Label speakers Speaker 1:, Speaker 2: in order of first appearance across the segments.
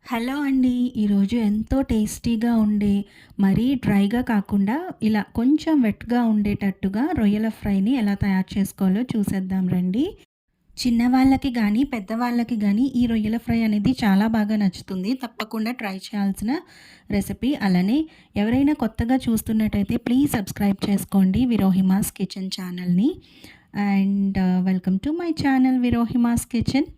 Speaker 1: Hello అండి. ఈరోజు ఎంతో టేస్టీగా ఉండే, మరీ డ్రైగా కాకుండా ఇలా కొంచెం వెట్‌గా ఉండేటట్టుగా రొయ్యల ఫ్రైని ఎలా తయారు చేసుకోవాలో చూసేద్దాం రండి. చిన్నవాళ్ళకి గానీ, పెద్దవాళ్ళకి గానీ ఈ రొయ్యల ఫ్రై అనేది చాలా బాగా నచ్చుతుంది. తప్పకుండా ట్రై చేయాల్సిన రెసిపీ. అలానే ఎవరైనా కొత్తగా చూస్తున్నట్టయితే ప్లీజ్ సబ్స్క్రైబ్ చేసుకోండి విరోహిమాస్ కిచెన్ ఛానల్‌ని. And welcome to my channel విరోహిమాస్ కిచెన్.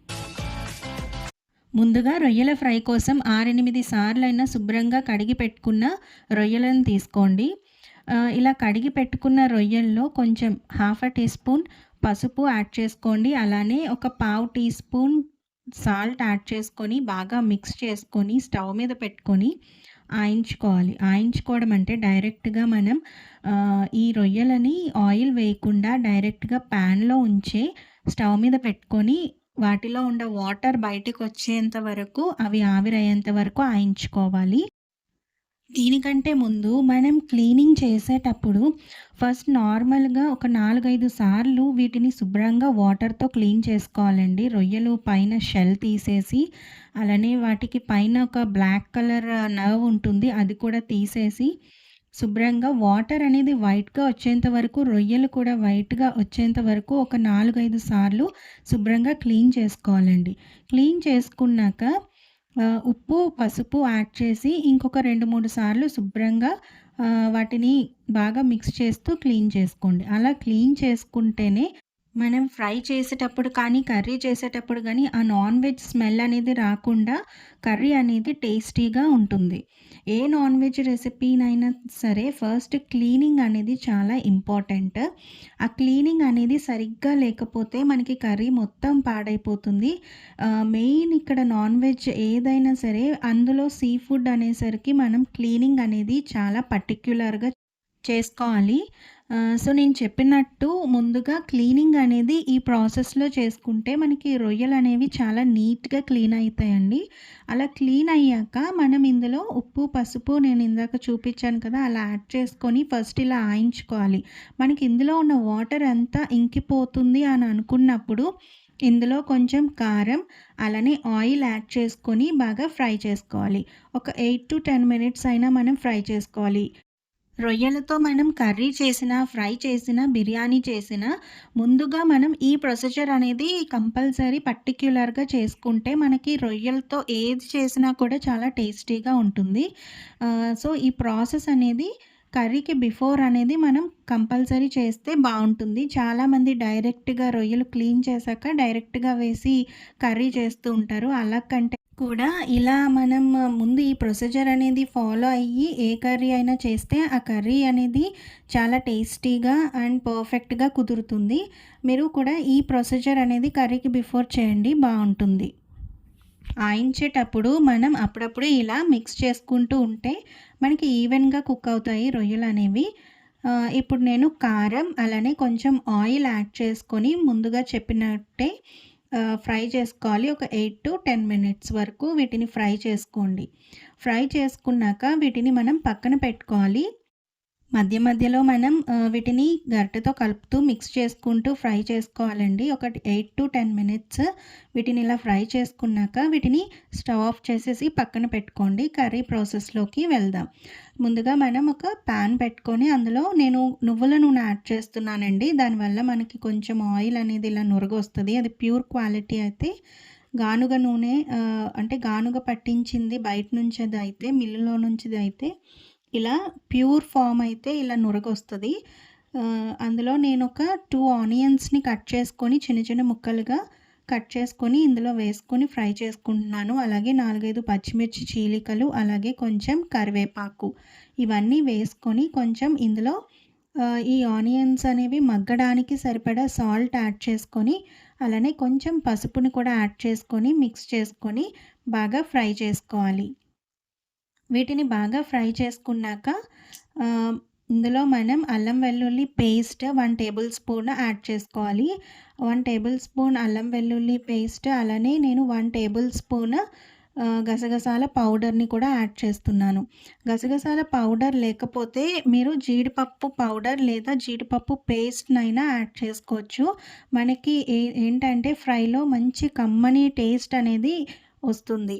Speaker 1: ముందుగా రొయ్యల ఫ్రై కోసం 6, 8 సార్లైనా శుభ్రంగా కడిగి పెట్టుకున్న రొయ్యలను తీసుకోండి. ఇలా కడిగి పెట్టుకున్న రొయ్యల్లో కొంచెం హాఫ్ టీ స్పూన్ పసుపు యాడ్ చేసుకోండి. అలానే ఒక పావు టీ స్పూన్ సాల్ట్ యాడ్ చేసుకొని బాగా మిక్స్ చేసుకొని స్టవ్ మీద పెట్టుకొని ఆయించుకోవాలి. ఆయించుకోవడం అంటే డైరెక్ట్‌గా మనం ఈ రొయ్యలని ఆయిల్ వేయకుండా డైరెక్ట్‌గా ప్యాన్‌లో ఉంచే స్టవ్ మీద పెట్టుకొని వాటిలో ఉండే వాటర్ బయటికొచ్చేంత వరకు, అవి ఆవిరయ్యేంత వరకు ఆయించుకోవాలి. దీనికంటే ముందు మనం క్లీనింగ్ చేసేటప్పుడు ఫస్ట్ నార్మల్‌గా ఒక 4, 5 సార్లు వీటిని శుభ్రంగా వాటర్‌తో క్లీన్ చేసుకోవాలండి. రొయ్యలు పైన షెల్ తీసేసి, అలానే వాటికి పైన ఒక బ్లాక్ కలర్ నర్వ్ ఉంటుంది. అది కూడా తీసేసి, శుభ్రంగా వాటర్ అనేది వైట్‌గా వచ్చేంత వరకు, రొయ్యలు కూడా వైట్‌గా వచ్చేంత వరకు ఒక 4, 5 సార్లు శుభ్రంగా క్లీన్ చేసుకోవాలండి. క్లీన్ చేసుకున్నాక ఉప్పు, పసుపు యాడ్ చేసి ఇంకొక 2, 3 సార్లు శుభ్రంగా వాటిని బాగా మిక్స్ చేస్తూ క్లీన్ చేసుకోండి. అలా క్లీన్ చేసుకుంటేనే మనం ఫ్రై చేసేటప్పుడు కానీ, కర్రీ చేసేటప్పుడు గానీ, ఆ నాన్ వెజ్ స్మెల్ అనేది రాకుండా కర్రీ అనేది టేస్టీగా ఉంటుంది. ఏ నాన్ వెజ్ రెసిపీనైనా సరే ఫస్ట్ క్లీనింగ్ అనేది చాలా ఇంపార్టెంట్. ఆ క్లీనింగ్ అనేది సరిగ్గా లేకపోతే మనకి కర్రీ మొత్తం పాడైపోతుంది. మెయిన్ ఇక్కడ నాన్ వెజ్ ఏదైనా సరే అందులో సీ ఫుడ్ అనేసరికి మనం క్లీనింగ్ అనేది చాలా పర్టిక్యులర్‌గా చేసుకోవాలి. సో, నేను చెప్పినట్టు ముందుగా క్లీనింగ్ అనేది ఈ ప్రాసెస్‌లో చేసుకుంటే మనకి రొయ్యలనేవి చాలా నీట్‌గా క్లీన్ అయితాయండి. అలా క్లీన్ అయ్యాక మనం ఇందులో ఉప్పు, పసుపు నేను ఇందాక చూపించాను కదా! అలా యాడ్ చేసుకొని ఫస్ట్ ఇలా ఆయించుకోవాలి. మనకి ఇందులో ఉన్న వాటర్ అంతా ఇంకిపోతుంది అని అనుకున్నప్పుడు ఇందులో కొంచెం కారం, అలానే ఆయిల్ యాడ్ చేసుకొని బాగా ఫ్రై చేసుకోవాలి. ఒక 8-10 మినిట్స్ అయినా మనం ఫ్రై చేసుకోవాలి. రొయ్యలతో మనం కర్రీ చేసినా, ఫ్రై చేసినా, బిర్యానీ చేసినా ముందుగా మనం ఈ ప్రొసీజర్ అనేది కంపల్సరీ పర్టిక్యులర్‌గా చేసుకుంటే మనకి రొయ్యలతో ఏది చేసినా కూడా చాలా టేస్టీగా ఉంటుంది. సో, ఈ ప్రాసెస్ అనేది కర్రీకి బిఫోర్ అనేది మనం కంపల్సరీ చేస్తే బావుంటుంది. చాలామంది డైరెక్ట్‌గా రొయ్యలు క్లీన్ చేశాక డైరెక్ట్‌గా వేసి కర్రీ చేస్తూ ఉంటారు. అలా కంటే కూడా ఇలా మనం ముందు ఈ ప్రొసీజర్ అనేది ఫాలో అయ్యి ఏ కర్రీ అయినా చేస్తే ఆ కర్రీ అనేది చాలా టేస్టీగా అండ్ పర్ఫెక్ట్‌గా కుదురుతుంది. మీరు కూడా ఈ ప్రొసీజర్ అనేది కర్రీకి బిఫోర్ చేయండి బావుంటుంది. ఆయించేటప్పుడు మనం అప్పుడప్పుడు ఇలా మిక్స్ చేసుకుంటూ ఉంటే మనకి ఈవెన్‌గా కుక్ అవుతాయి రొయ్యలనేవి. ఇప్పుడు నేను కారం అలానే కొంచెం ఆయిల్ యాడ్ చేసుకొని ముందుగా చెప్పినట్టే ఫ్రై చేసుకోవాలి. ఒక 8-10 మినిట్స్ వరకు వీటిని ఫ్రై చేసుకోండి. ఫ్రై చేసుకున్నాక వీటిని మనం పక్కన పెట్టుకోవాలి. మధ్య మధ్యలో మనం వీటిని గరిటెతో కలుపుతూ మిక్స్ చేసుకుంటూ ఫ్రై చేసుకోవాలండి. ఒక 8-10 మినిట్స్ వీటిని ఇలా ఫ్రై చేసుకున్నాక వీటిని స్టవ్ ఆఫ్ చేసేసి పక్కన పెట్టుకోండి. కర్రీ ప్రాసెస్‌లోకి వెళ్దాం. ముందుగా మనం ఒక పాన్ పెట్టుకొని అందులో నేను నువ్వుల నూనె యాడ్ చేస్తున్నానండి. దానివల్ల మనకి కొంచెం ఆయిల్ అనేది ఇలా నురగొస్తది. అది ప్యూర్ క్వాలిటీ అయితే గానుగ నూనె అంటే గానుగ పట్టించింది బయట నుంచిదైతే మిల్లులో నుంచిదైతే ఇలా ప్యూర్ ఫార్మ్ అయితే ఇలా నురగొస్తది. అందులో నేనొక 2 ఆనియన్స్‌ని కట్ చేసుకొని చిన్న చిన్న ముక్కలుగా కట్ చేసుకొని ఇందులో వేసుకొని ఫ్రై చేసుకుంటున్నాను. అలాగే 4, 5 పచ్చిమిర్చి చీలికలు, అలాగే కొంచెం కరివేపాకు ఇవన్నీ వేసుకొని కొంచెం ఇందులో ఈ ఆనియన్స్ అనేవి మగ్గడానికి సరిపడా సాల్ట్ యాడ్ చేసుకొని, అలానే కొంచెం పసుపుని కూడా యాడ్ చేసుకొని మిక్స్ చేసుకొని బాగా ఫ్రై చేసుకోవాలి. వీటిని బాగా ఫ్రై చేసుకున్నాక ఆహ్, ఇందులో మనం అల్లం వెల్లుల్లి పేస్ట్ 1 టేబుల్ స్పూన్ యాడ్ చేసుకోవాలి. 1 టేబుల్ స్పూన్ అల్లం వెల్లుల్లి పేస్ట్ అలానే నేను 1 టేబుల్ స్పూన్ గసగసాల పౌడర్‌ని కూడా యాడ్ చేస్తున్నాను. గసగసాల పౌడర్ లేకపోతే మీరు జీడిపప్పు పౌడర్ లేదా జీడిపప్పు పేస్ట్‌నైనా యాడ్ చేసుకోవచ్చు. మనకి ఏంటంటే ఫ్రైలో మంచి కమ్మని టేస్ట్ అనేది వస్తుంది.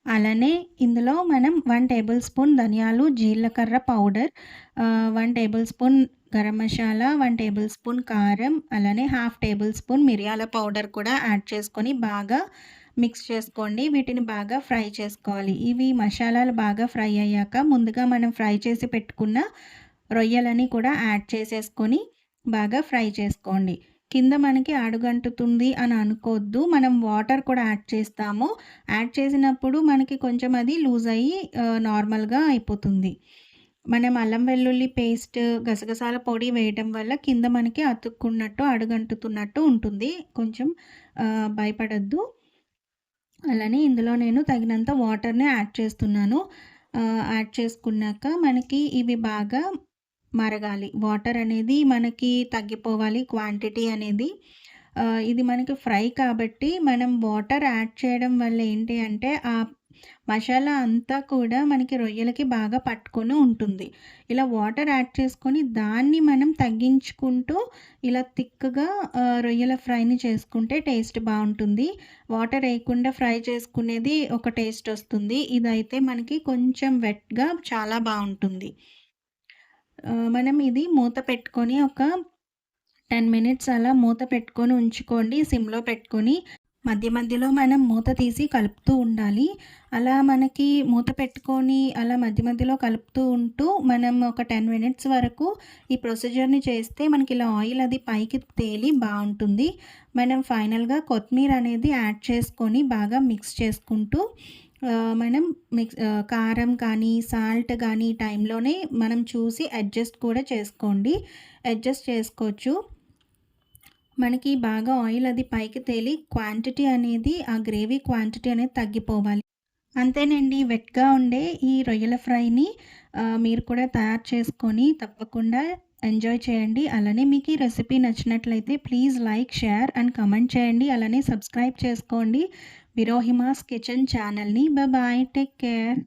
Speaker 1: అలానే ఇందులో మనం 1 టేబుల్ స్పూన్ ధనియాలు, జీలకర్ర powder, 1 table spoon garam masala, 1 table spoon కారం, అలానే హాఫ్ టేబుల్ స్పూన్ మిరియాల పౌడర్ కూడా యాడ్ చేసుకొని బాగా మిక్స్ చేసుకోండి. వీటిని బాగా ఫ్రై చేసుకోవాలి. ఇవి మసాలాలు బాగా ఫ్రై అయ్యాక ముందుగా మనం ఫ్రై చేసి పెట్టుకున్న రొయ్యలని కూడా యాడ్ చేసేసుకొని బాగా ఫ్రై చేసుకోండి. కింద మనకి అడుగంటుతుంది అని అనుకోవద్దు. మనం వాటర్ కూడా యాడ్ చేస్తాము. యాడ్ చేసినప్పుడు మనకి కొంచెం అది లూజ్ అయ్యి నార్మల్‌గా అయిపోతుంది. మనం అల్లం వెల్లుల్లి పేస్ట్, గసగసాల పొడి వేయటం వల్ల కింద మనకి అతుక్కున్నట్టు, అడుగంటుతున్నట్టు ఉంటుంది. కొంచెం భయపడొద్దు. అలానే ఇందులో నేను తగినంత వాటర్‌ని యాడ్ చేస్తున్నాను. యాడ్ చేసుకున్నాక మనకి ఇవి బాగా మరగాలి. వాటర్ అనేది మనకి తగ్గిపోవాలి క్వాంటిటీ అనేది. ఇది మనకి ఫ్రై కాబట్టి మనం వాటర్ యాడ్ చేయడం వల్ల ఏంటి అంటే, ఆ మసాలా అంతా కూడా మనకి రొయ్యలకి బాగా పట్టుకొని ఉంటుంది. ఇలా వాటర్ యాడ్ చేసుకొని దాన్ని మనం తగ్గించుకుంటూ ఇలా థిక్‌గా రొయ్యల ఫ్రైని చేసుకుంటే టేస్ట్ బావుంటుంది. వాటర్ ఏయకుండా ఫ్రై చేసుకునేది ఒక టేస్ట్ వస్తుంది. ఇదైతే మనకి కొంచెం వెట్‌గా చాలా బావుంటుంది. మనం ఇది మూత పెట్టుకొని ఒక 10 మినిట్స్ అలా మూత పెట్టుకొని ఉంచుకోండి సిమ్‌లో పెట్టుకొని. మధ్య మధ్యలో మనం మూత తీసి కలుపుతూ ఉండాలి. అలా మనకి మూత పెట్టుకొని అలా మధ్య మధ్యలో కలుపుతూ ఉంటూ మనం ఒక 10 మినిట్స్ వరకు ఈ ప్రొసీజర్‌ని చేస్తే మనకి ఇలా ఆయిల్ అది పైకి తేలి బావుంటుంది. మనం ఫైనల్‌గా కొత్తిమీర అనేది యాడ్ చేసుకొని బాగా మిక్స్ చేసుకుంటూ మనం కారం కానీ, సాల్ట్ గానీ టైంలోనే మనం చూసి అడ్జస్ట్ కూడా చేసుకోండి. అడ్జస్ట్ చేసుకోవచ్చు. మనకి బాగా ఆయిల్ అది పైకి తేలి క్వాంటిటీ అనేది ఆ గ్రేవీ క్వాంటిటీ అనేది తగ్గిపోవాలి. అంతేనండి. వెట్‌గా ఉండే ఈ రొయ్యల ఫ్రైని మీరు కూడా తయారు చేసుకొని తప్పకుండా ఎంజాయ్ చేయండి. అలానే మీకు ఈ రెసిపీ నచ్చినట్లయితే please like, share and comment చేయండి. అలానే సబ్స్క్రైబ్ చేసుకోండి విరోహిమాస్ కిచెన్ ఛానల్‌ని. బాయ్. Take care.